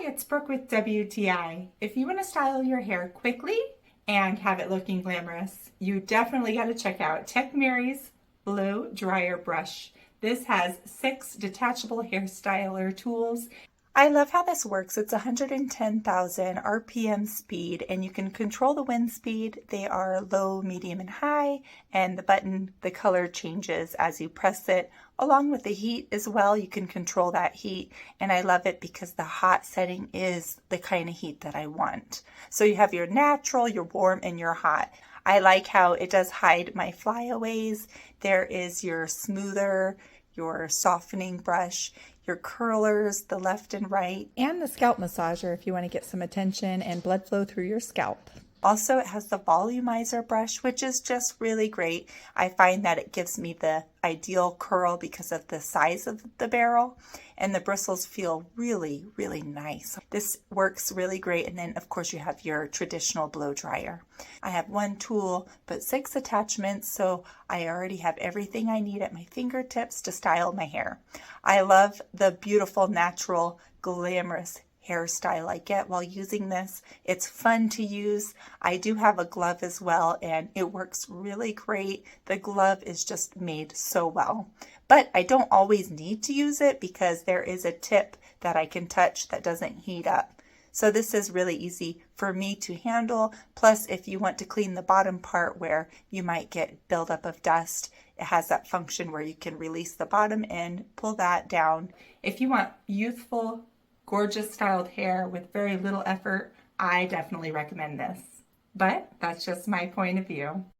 Hi, it's Brooke with WTI. If you want to style your hair quickly and have it looking glamorous, you definitely got to check out TECHMERI's Blow Dryer Brush. This has 6 detachable hair styler tools. I love how this works. It's 110,000 RPM speed, and you can control the wind speed. They are low, medium, and high, and the color changes as you press it. Along with the heat as well, you can control that heat, and I love it because the hot setting is the kind of heat that I want. So you have your natural, your warm, and your hot. I like how it does hide my flyaways. There is your smoother, your softening brush, your curlers, the left and right, and the scalp massager if you want to get some attention and blood flow through your scalp. Also, it has the volumizer brush, which is just really great. I find that it gives me the ideal curl because of the size of the barrel, and the bristles feel really, really nice. This works really great, and then of course you have your traditional blow dryer. I have one tool, but 6 attachments, so I already have everything I need at my fingertips to style my hair. I love the beautiful, natural, glamorous hairstyle I get while using this. It's fun to use. I do have a glove as well, and it works really great. The glove is just made so well. But I don't always need to use it because there is a tip that I can touch that doesn't heat up. So this is really easy for me to handle. Plus, if you want to clean the bottom part where you might get buildup of dust, it has that function where you can release the bottom and pull that down. If you want youthful, gorgeous styled hair with very little effort, I definitely recommend this. But that's just my point of view.